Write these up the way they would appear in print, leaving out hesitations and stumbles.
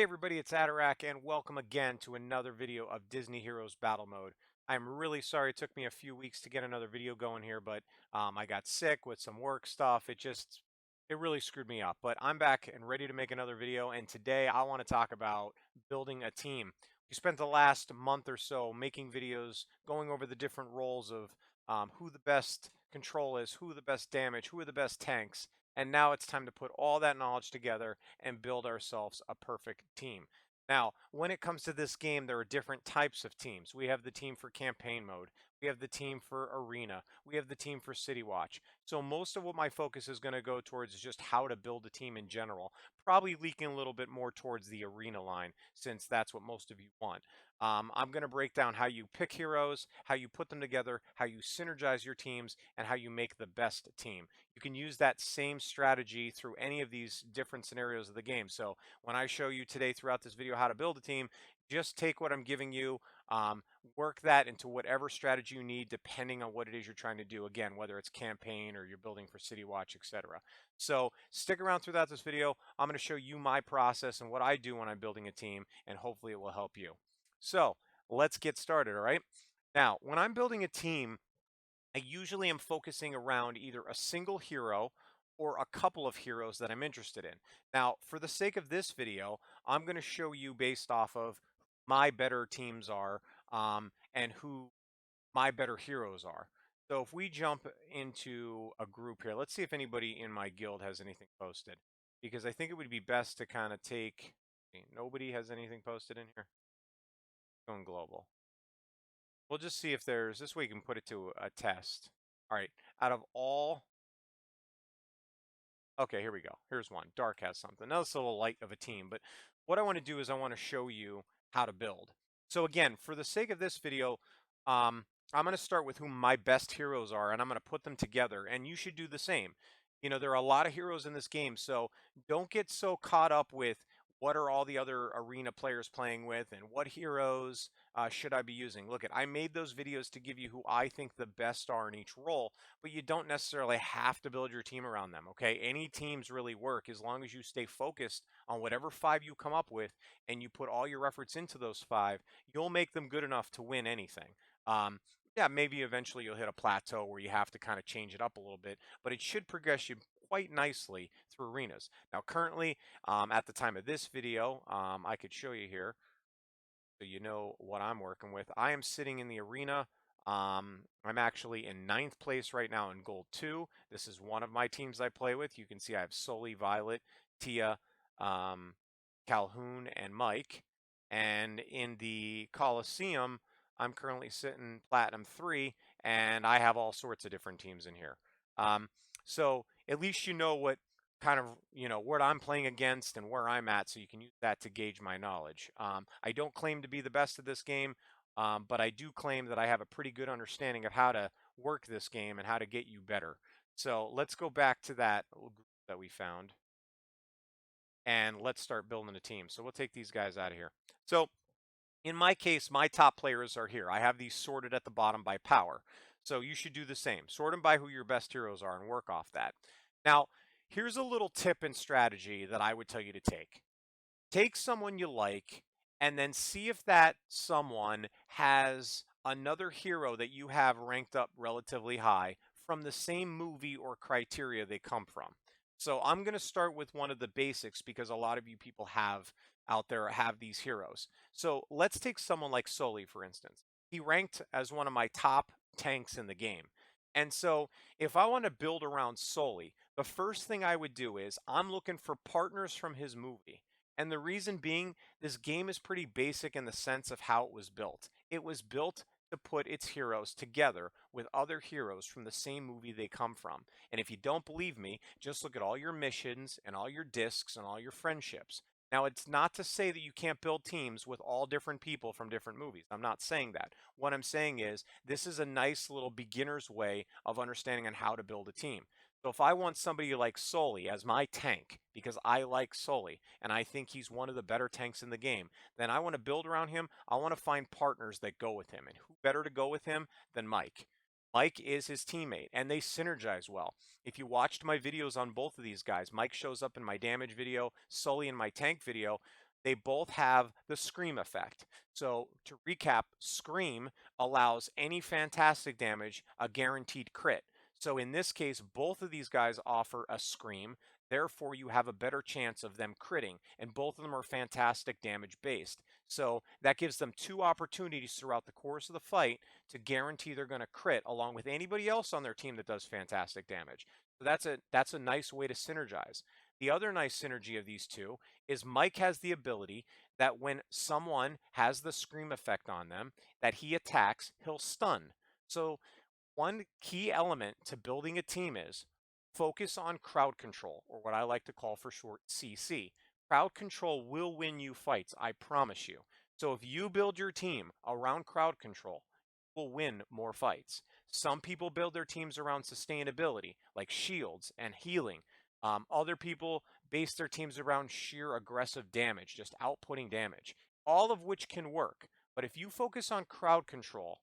everybody, it's Atarak, and welcome again to another video of Disney Heroes Battle Mode. I'm really sorry it took me a few weeks to get another video going here, but I got sick with some work stuff. It really screwed me up. But I'm back and ready to make another video, and today I want to talk about building a team. We spent the last month or so making videos, going over the different roles of who the best control is, who the best damage, who are the best tanks, and now it's time to put all that knowledge together and build ourselves a perfect team. Now, when it comes to this game, there are different types of teams. We have the team for campaign mode. We have the team for arena. We have the team for City Watch. So most of what my focus is going to go towards is just how to build a team in general. Probably leaking a little bit more towards the arena line, since that's what most of you want. I'm going to break down how you pick heroes, how you put them together, how you synergize your teams, and how you make the best team. You can use that same strategy through any of these different scenarios of the game. So when I show you today throughout this video how to build a team, just take what I'm giving you, work that into whatever strategy you need depending on what it is you're trying to do. Again, whether it's campaign or you're building for City Watch, etc. So stick around throughout this video. I'm going to show you my process and what I do when I'm building a team, and hopefully it will help you. So let's get started, all right? Now, when I'm building a team, I usually am focusing around either a single hero or a couple of heroes that I'm interested in. Now, for the sake of this video, I'm going to show you based off of my better teams are and who my better heroes are. So if we jump into a group here, let's see if anybody in my guild has anything posted, because I think it would be best to kind of take, nobody has anything posted in here. Going global. We'll just see if there's, this way you can put it to a test. All right, out of all, okay, here we go. Here's one. Dark has something. Now it's a little light of a team, but what I want to do is I want to show you how to build. So again, for the sake of this video, I'm going to start with who my best heroes are, and I'm going to put them together, and you should do the same. You know, there are a lot of heroes in this game, so don't get so caught up with what are all the other arena players playing with and what heroes should I be using. Look, I made those videos to give you who I think the best are in each role, but you don't necessarily have to build your team around them, okay? Any teams really work as long as you stay focused on whatever five you come up with and you put all your efforts into those five. You'll make them good enough to win anything. Yeah, maybe eventually you'll hit a plateau where you have to kind of change it up a little bit, but it should progress you quite nicely through arenas. Now, currently, at the time of this video, I could show you here so you know what I'm working with. I am sitting in the arena. I'm actually in 9th place right now in Gold 2. This is one of my teams I play with. You can see I have Soli, Violet, Tia, Calhoun, and Mike. And in the Coliseum, I'm currently sitting Platinum 3, and I have all sorts of different teams in here. So at least you know what kind of, what I'm playing against and where I'm at, so you can use that to gauge my knowledge. I don't claim to be the best at this game, but I do claim that I have a pretty good understanding of how to work this game and how to get you better. So let's go back to that group that we found, and let's start building a team. So we'll take these guys out of here. So in my case, my top players are here. I have these sorted at the bottom by power. So you should do the same. Sort them by who your best heroes are and work off that. Now, here's a little tip and strategy that I would tell you to take. Take someone you like and then see if that someone has another hero that you have ranked up relatively high from the same movie or criteria they come from. So I'm going to start with one of the basics because a lot of you people out there have these heroes. So let's take someone like Soli, for instance. He ranked as one of my top tanks in the game. And so if I want to build around Soli, the first thing I would do is I'm looking for partners from his movie. And the reason being, this game is pretty basic in the sense of how it was built. It was built to put its heroes together with other heroes from the same movie they come from. And if you don't believe me, just look at all your missions and all your discs and all your friendships. Now, it's not to say that you can't build teams with all different people from different movies. I'm not saying that. What I'm saying is this is a nice little beginner's way of understanding on how to build a team. So if I want somebody like Soli as my tank, because I like Soli, and I think he's one of the better tanks in the game, then I want to build around him. I want to find partners that go with him. And who better to go with him than Mike? Mike is his teammate, and they synergize well. If you watched my videos on both of these guys, Mike shows up in my damage video, Sully in my tank video. they both have the scream effect. So to recap, scream allows any fantastic damage a guaranteed crit. So in this case, both of these guys offer a scream. Therefore, you have a better chance of them critting, and both of them are fantastic damage based. So that gives them two opportunities throughout the course of the fight to guarantee they're going to crit along with anybody else on their team that does fantastic damage. So that's a nice way to synergize. The other nice synergy of these two is Mike has the ability that when someone has the scream effect on them that he attacks, he'll stun. So one key element to building a team is focus on crowd control, or what I like to call for short CC. Crowd control will win you fights, I promise you. So if you build your team around crowd control, you will win more fights. Some people build their teams around sustainability, like shields and healing. Other people base their teams around sheer aggressive damage, just outputting damage, all of which can work. But if you focus on crowd control,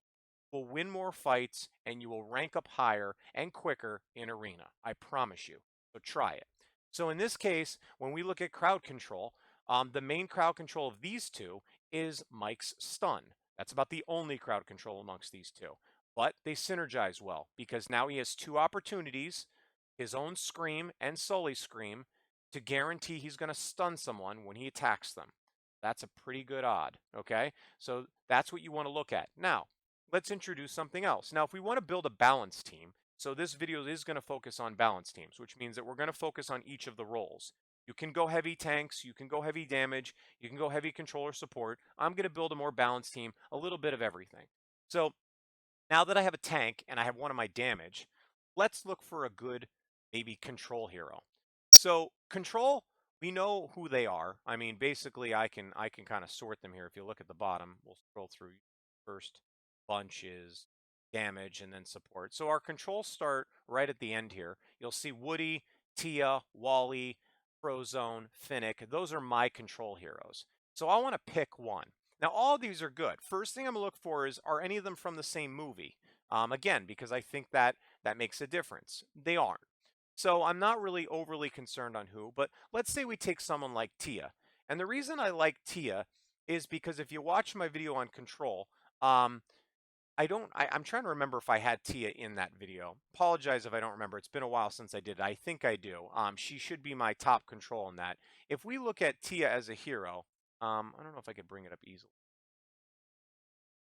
will win more fights and you will rank up higher and quicker in arena. I promise you. So try it. So in this case, when we look at crowd control, the main crowd control of these two is Mike's stun. That's about the only crowd control amongst these two. But they synergize well because now he has two opportunities, his own scream and Sully's scream, to guarantee he's going to stun someone when he attacks them. That's a pretty good odd, okay? So that's what you want to look at. Now, let's introduce something else. Now, if we want to build a balanced team, so this video is going to focus on balanced teams, which means that we're going to focus on each of the roles. You can go heavy tanks, you can go heavy damage, you can go heavy controller support. I'm going to build a more balanced team, a little bit of everything. So now that I have a tank and I have one of my damage, let's look for a good, maybe control hero. So control, we know who they are. I mean, basically, I can kind of sort them here. If you look at the bottom, we'll scroll through. First bunch is damage and then support. So our controls start right at the end here. You'll see Woody, Tia, Wally, Frozone, Finnick. Those are my control heroes. So I want to pick one. Now, all of these are good. First thing I'm going to look for is, are any of them from the same movie? Again, because I think that makes a difference. They aren't. So I'm not really overly concerned on who, but let's say we take someone like Tia. And the reason I like Tia is because if you watch my video on control, I'm trying to remember if I had Tia in that video. Apologize if I don't remember. It's been a while since I did it. I think I do. She should be my top control in that. If we look at Tia as a hero, I don't know if I could bring it up easily.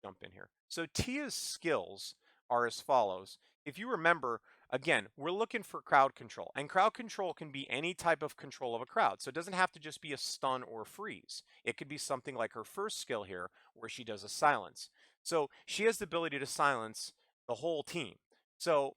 Jump in here. So Tia's skills are as follows. If you remember, again, we're looking for crowd control, and crowd control can be any type of control of a crowd. So it doesn't have to just be a stun or freeze. It could be something like her first skill here, where she does a silence. So she has the ability to silence the whole team. So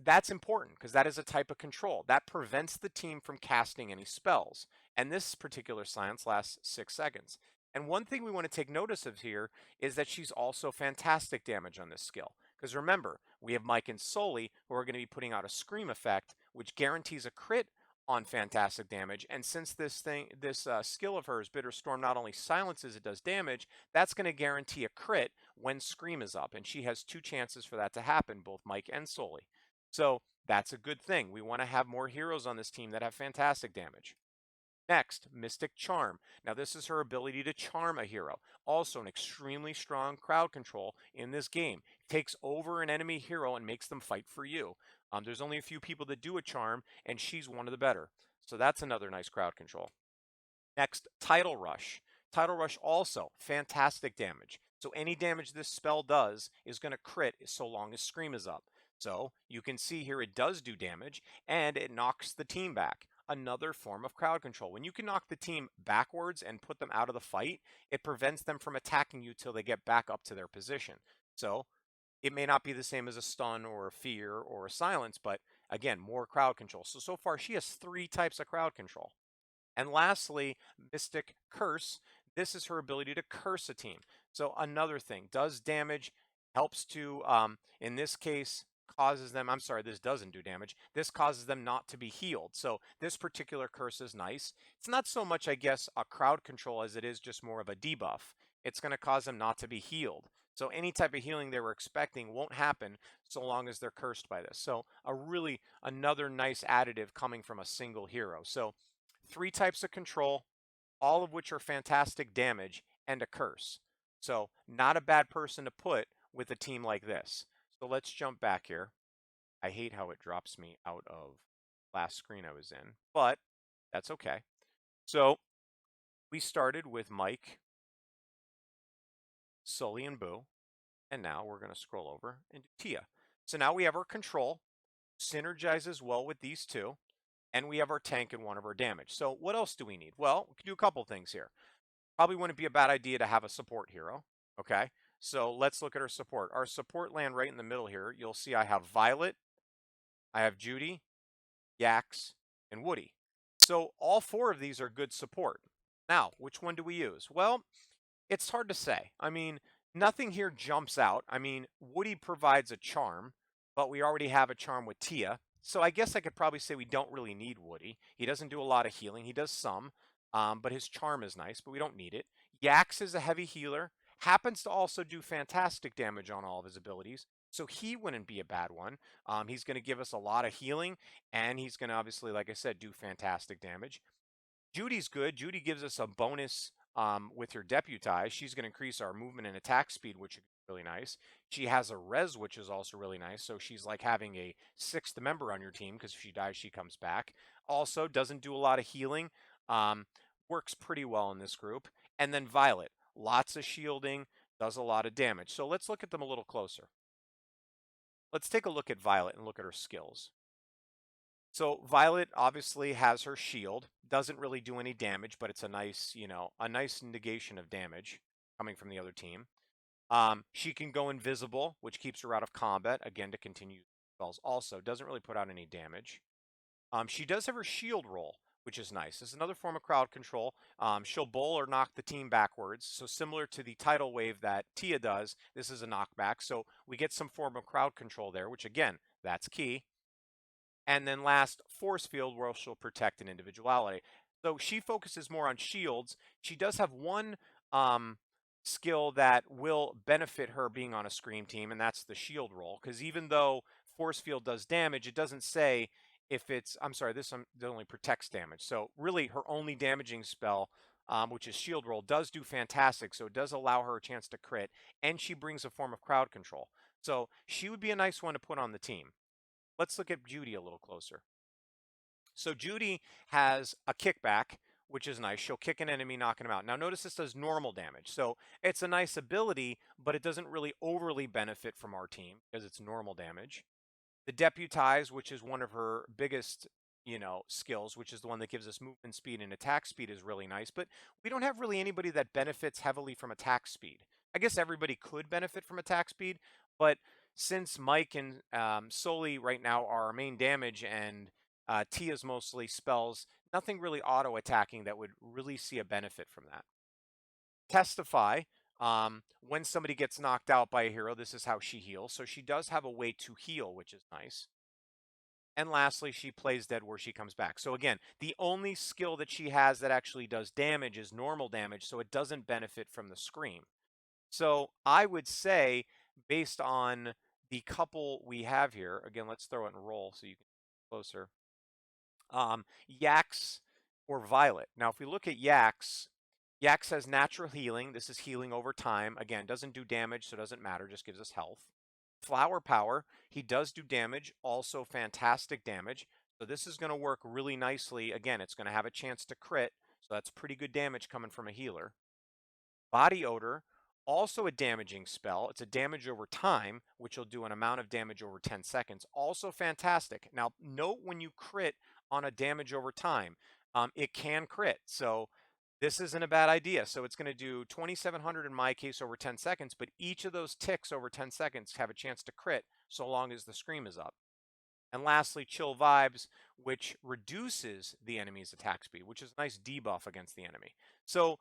that's important because that is a type of control that prevents the team from casting any spells. And this particular silence lasts 6 seconds. And one thing we want to take notice of here is that she's also fantastic damage on this skill. Because remember, we have Mike and Sully who are going to be putting out a scream effect, which guarantees a crit on fantastic damage. And since this skill of hers, Bitter Storm, not only silences, it does damage, that's going to guarantee a crit when scream is up. And she has two chances for that to happen, both Mike and Sully. So that's a good thing. We want to have more heroes on this team that have fantastic damage. Next, Mystic Charm. Now, this is her ability to charm a hero. Also, an extremely strong crowd control in this game. Takes over an enemy hero and makes them fight for you. There's only a few people that do a charm, and she's one of the better. So that's another nice crowd control. Next, Tidal Rush. Tidal Rush also fantastic damage. So any damage this spell does is going to crit so long as Scream is up. So you can see here it does do damage, and it knocks the team back. Another form of crowd control. When you can knock the team backwards and put them out of the fight, it prevents them from attacking you till they get back up to their position. So it may not be the same as a stun or a fear or a silence, but again, more crowd control. So far she has 3 types of crowd control. And lastly, Mystic Curse. This is her ability to curse a team. So another thing, does damage, helps to, in this case, causes them, I'm sorry, this doesn't do damage. This causes them not to be healed. So this particular curse is nice. It's not so much, I guess, a crowd control as it is just more of a debuff. It's going to cause them not to be healed. So any type of healing they were expecting won't happen so long as they're cursed by this. So another nice additive coming from a single hero. So 3 types of control, all of which are fantastic damage and a curse. So not a bad person to put with a team like this. So let's jump back here. I hate how it drops me out of last screen I was in, but that's okay. So we started with Mike, Sully, and Boo, and now we're going to scroll over and do Tia. So now we have our control, synergizes well with these two, and we have our tank and one of our damage. So what else do we need? Well, we can do a couple things here. Probably wouldn't be a bad idea to have a support hero, okay? So let's look at our support. Our support land right in the middle here, you'll see I have Violet, I have Judy, Yax, and Woody. So all four of these are good support. Now, which one do we use? Well, it's hard to say. I mean, nothing here jumps out. I mean, Woody provides a charm, but we already have a charm with Tia. So I guess I could probably say we don't really need Woody. He doesn't do a lot of healing. He does some, but his charm is nice, but we don't need it. Yax is a heavy healer, happens to also do fantastic damage on all of his abilities. So he wouldn't be a bad one. He's going to give us a lot of healing, and he's going to obviously, like I said, do fantastic damage. Judy's good. Judy gives us a bonus with her deputize. She's going to increase our movement and attack speed, which is really nice. She has a res, which is also really nice. So she's like having a sixth member on your team because if she dies, she comes back. Also, doesn't do a lot of healing. Works pretty well in this group. And then Violet, lots of shielding, does a lot of damage. So let's look at them a little closer. Let's take a look at Violet and look at her skills. So Violet obviously has her shield, doesn't really do any damage, but it's a nice, a nice negation of damage coming from the other team. She can go invisible, which keeps her out of combat, again, to continue spells. Also, doesn't really put out any damage. She does have her shield roll, which is nice. This is another form of crowd control. She'll bowl or knock the team backwards. So similar to the tidal wave that Tia does, this is a knockback. So we get some form of crowd control there, which again, that's key. And then last, force field, where she'll protect an individuality. So she focuses more on shields. She does have one skill that will benefit her being on a scream team, and that's the shield roll. Because even though force field does damage, it doesn't say if it's, I'm sorry, this only protects damage. So really her only damaging spell, which is shield roll, does do fantastic. So it does allow her a chance to crit, and she brings a form of crowd control. So she would be a nice one to put on the team. Let's look at Judy a little closer. So Judy has a kickback, which is nice. She'll kick an enemy, knocking him out. Now notice this does normal damage. So it's a nice ability, but it doesn't really overly benefit from our team because it's normal damage. The deputize, which is one of her biggest, skills, which is the one that gives us movement speed and attack speed, is really nice. But we don't have really anybody that benefits heavily from attack speed. I guess everybody could benefit from attack speed, but since Mike and Soli right now are our main damage and Tia's mostly spells, nothing really auto attacking that would really see a benefit from that. Testify. When somebody gets knocked out by a hero, this is how she heals. So she does have a way to heal, which is nice. And lastly, she plays dead where she comes back. So again, the only skill that she has that actually does damage is normal damage, so it doesn't benefit from the scream. So I would say, based on the couple we have here, again, let's throw it in roll so you can closer. Yax or Violet. Now, if we look at Yax, Yax has natural healing. This is healing over time. Again, doesn't do damage, so it doesn't matter, just gives us health. Flower power, he does do damage, also fantastic damage. So this is going to work really nicely. Again, it's going to have a chance to crit, so that's pretty good damage coming from a healer. Body odor, also a damaging spell. It's a damage over time, which will do an amount of damage over 10 seconds. Also fantastic. Now, note when you crit on a damage over time, it can crit. So this isn't a bad idea. So it's going to do 2,700 in my case over 10 seconds, but each of those ticks over 10 seconds have a chance to crit so long as the scream is up. And lastly, chill vibes, which reduces the enemy's attack speed, which is a nice debuff against the enemy. So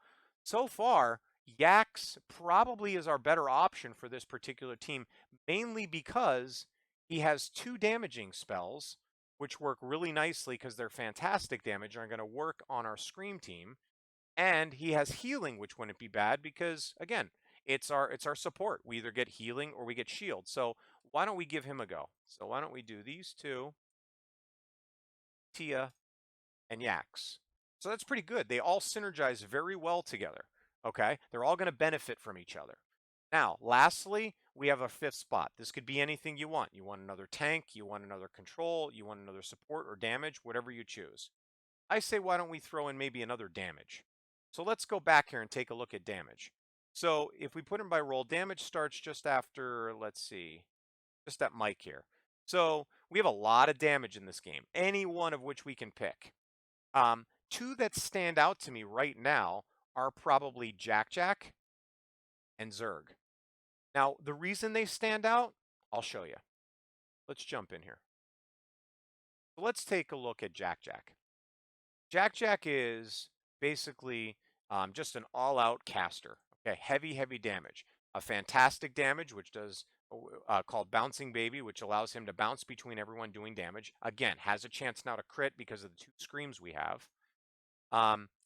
far, Yax probably is our better option for this particular team, mainly because he has two damaging spells, which work really nicely because they're fantastic damage and are going to work on our Scream team. And he has healing, which wouldn't be bad because, again, it's our support. We either get healing or we get shield. So why don't we give him a go? So why don't we do these two, Tia and Yax. So that's pretty good. They all synergize very well together. Okay. They're all going to benefit from each other. Now, lastly, we have a fifth spot. This could be anything you want. You want another tank, you want another control, you want another support or damage, whatever you choose. I say, why don't we throw in maybe another damage? So let's go back here and take a look at damage. So if we put in by roll, damage starts just after, let's see, just at Mike here. So we have a lot of damage in this game, any one of which we can pick. Two that stand out to me right now are probably Jack Jack and Zurg. Now, the reason they stand out, I'll show you. Let's jump in here. So let's take a look at Jack Jack. Jack Jack is basically just an all-out caster. Okay, heavy, heavy damage. A fantastic damage, which does called Bouncing Baby, which allows him to bounce between everyone doing damage. Again, has a chance now to crit because of the two screams we have.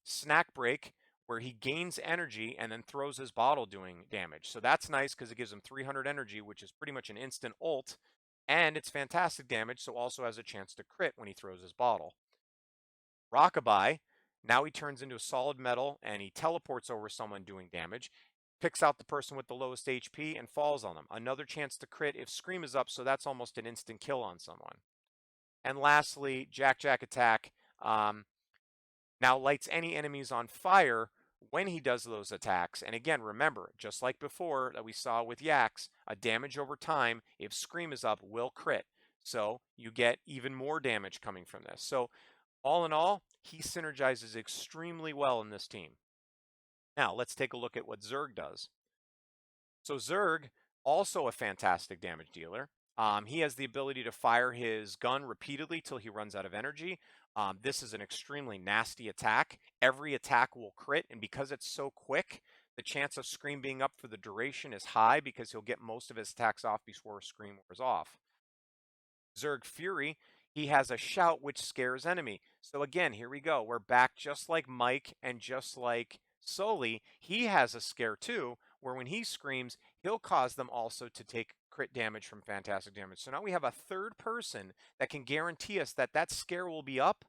Snack Break, where he gains energy and then throws his bottle doing damage. So that's nice because it gives him 300 energy, which is pretty much an instant ult. And it's fantastic damage, so also has a chance to crit when he throws his bottle. Rockabye, now he turns into a solid metal and he teleports over someone doing damage, picks out the person with the lowest HP and falls on them. Another chance to crit if Scream is up, so that's almost an instant kill on someone. And lastly, Jack Jack Attack now lights any enemies on fire when he does those attacks. And again, remember, just like before that we saw with Yaks, a damage over time, if Scream is up, will crit. So you get even more damage coming from this. So all in all, he synergizes extremely well in this team. Now, let's take a look at what Zurg does. So Zurg, also a fantastic damage dealer. He has the ability to fire his gun repeatedly till he runs out of energy. This is an extremely nasty attack. Every attack will crit, and because it's so quick, the chance of Scream being up for the duration is high because he'll get most of his attacks off before Scream wears off. Zurg Fury, he has a shout which scares enemy. So again, here we go. We're back just like Mike and just like Sully. He has a scare too, where when he screams, he'll cause them also to take crit damage from fantastic damage. So now we have a third person that can guarantee us that that scare will be up.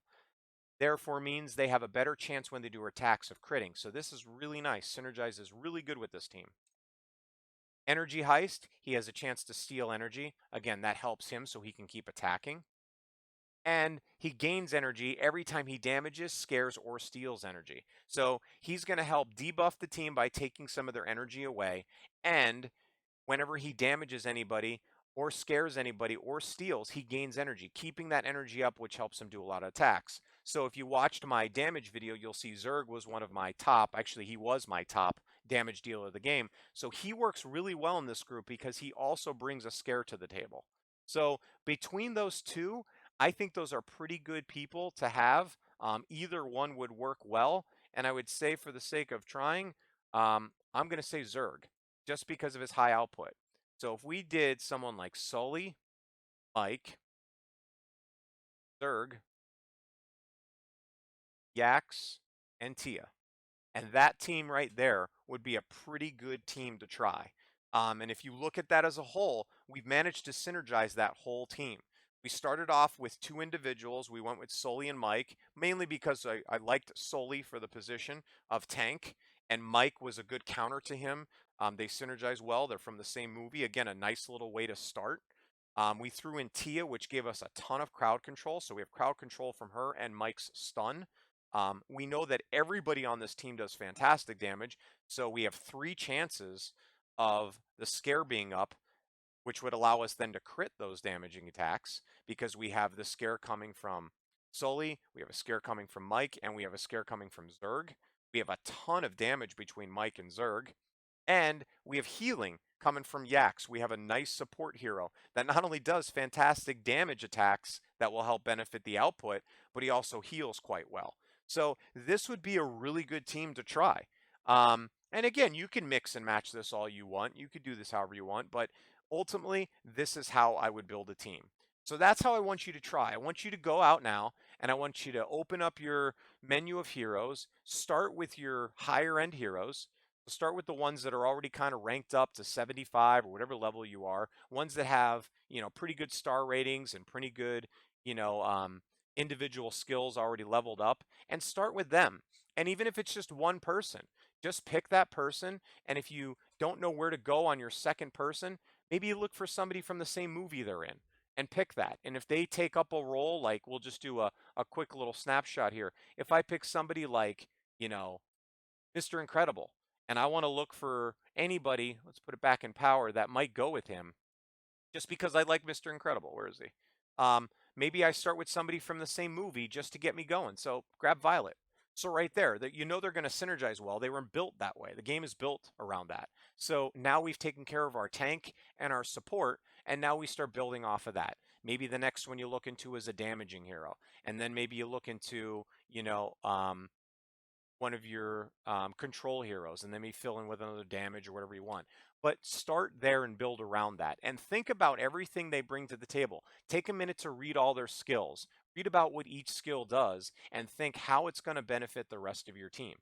Therefore means they have a better chance when they do attacks of critting. So this is really nice. Synergizes really good with this team. Energy Heist, he has a chance to steal energy. Again, that helps him so he can keep attacking. And he gains energy every time he damages, scares, or steals energy. So he's going to help debuff the team by taking some of their energy away. And whenever he damages anybody or scares anybody or steals, he gains energy, keeping that energy up, which helps him do a lot of attacks. So if you watched my damage video, you'll see Zurg was one of my top, actually he was my top damage dealer of the game. So he works really well in this group because he also brings a scare to the table. So between those two, I think those are pretty good people to have. Either one would work well. And I would say for the sake of trying, I'm going to say Zurg just because of his high output. So if we did someone like Sully, Mike, Zurg, Yax, and Tia, and that team right there would be a pretty good team to try. And if you look at that as a whole, we've managed to synergize that whole team. We started off with two individuals. We went with Sully and Mike, mainly because I liked Sully for the position of tank, and Mike was a good counter to him. They synergize well. They're from the same movie. Again, a nice little way to start. We threw in Tia, which gave us a ton of crowd control. So we have crowd control from her and Mike's stun. We know that everybody on this team does fantastic damage. So we have 3 chances of the scare being up, which would allow us then to crit those damaging attacks because we have the scare coming from Sully, we have a scare coming from Mike, and we have a scare coming from Zurg. We have a ton of damage between Mike and Zurg. And we have healing coming from Yax. We have a nice support hero that not only does fantastic damage attacks that will help benefit the output, but he also heals quite well. So this would be a really good team to try. And again, you can mix and match this all you want. You could do this however you want, but ultimately, this is how I would build a team. So that's how I want you to try. I want you to go out now and I want you to open up your menu of heroes, start with your higher end heroes. Start with the ones that are already kind of ranked up to 75 or whatever level you are, ones that have, pretty good star ratings and pretty good, you know, individual skills already leveled up and start with them. And even if it's just one person, just pick that person. And if you don't know where to go on your second person, maybe you look for somebody from the same movie they're in and pick that. And if they take up a role, like we'll just do a quick little snapshot here. If I pick somebody like, you know, Mr. Incredible, and I want to look for anybody, let's put it back in power, that might go with him just because I like Mr. Incredible. Where is he? Maybe I start with somebody from the same movie just to get me going. So grab Violet. So right there, that you know they're going to synergize well. They were built that way. The game is built around that. So now we've taken care of our tank and our support, and now we start building off of that. Maybe the next one you look into is a damaging hero, and then maybe you look into, one of your control heroes, and then maybe fill in with another damage or whatever you want. But start there and build around that. And think about everything they bring to the table. Take a minute to read all their skills. Read about what each skill does and think how it's going to benefit the rest of your team.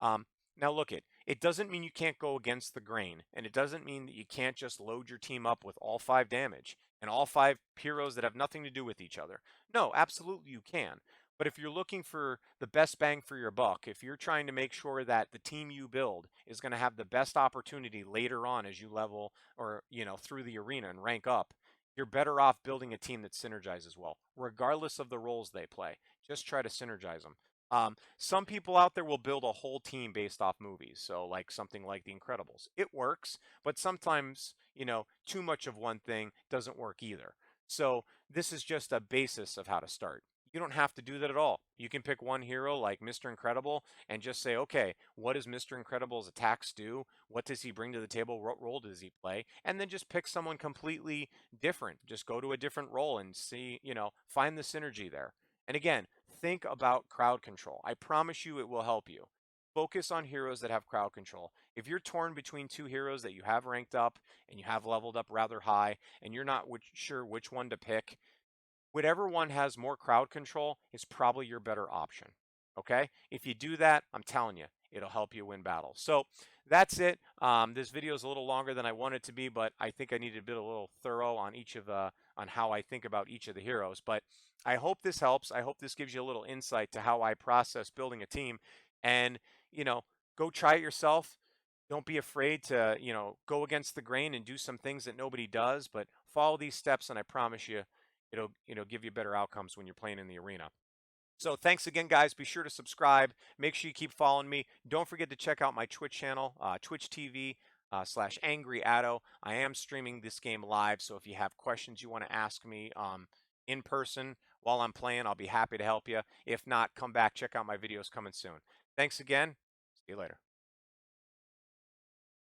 Um, Now, look, it doesn't mean you can't go against the grain, and it doesn't mean that you can't just load your team up with all 5 damage and all 5 heroes that have nothing to do with each other. No, absolutely you can. But if you're looking for the best bang for your buck, if you're trying to make sure that the team you build is going to have the best opportunity later on as you level or, through the arena and rank up, you're better off building a team that synergizes well, regardless of the roles they play. Just try to synergize them. Some people out there will build a whole team based off movies. So, like something like The Incredibles. It works, but sometimes, too much of one thing doesn't work either. So, this is just a basis of how to start. You don't have to do that at all. You can pick one hero like Mr. Incredible and just say, okay, what does Mr. Incredible's attacks do? What does he bring to the table? What role does he play? And then just pick someone completely different. Just go to a different role and see, find the synergy there. And again, think about crowd control. I promise you it will help you. Focus on heroes that have crowd control. If you're torn between 2 heroes that you have ranked up and you have leveled up rather high and you're not sure which one to pick, whatever one has more crowd control is probably your better option. Okay? If you do that, I'm telling you, it'll help you win battles. So that's it. This video is a little longer than I wanted it to be, but I think I needed to be a little thorough on on how I think about each of the heroes. But I hope this helps. I hope this gives you a little insight to how I process building a team. And, you know, go try it yourself. Don't be afraid to, go against the grain and do some things that nobody does, but follow these steps and I promise you it'll give you better outcomes when you're playing in the arena. So thanks again, guys. Be sure to subscribe. Make sure you keep following me. Don't forget to check out my Twitch channel, Twitch TV /Angry Addo. I am streaming this game live, so if you have questions you want to ask me in person while I'm playing, I'll be happy to help you. If not, come back, check out my videos coming soon. Thanks again. See you later.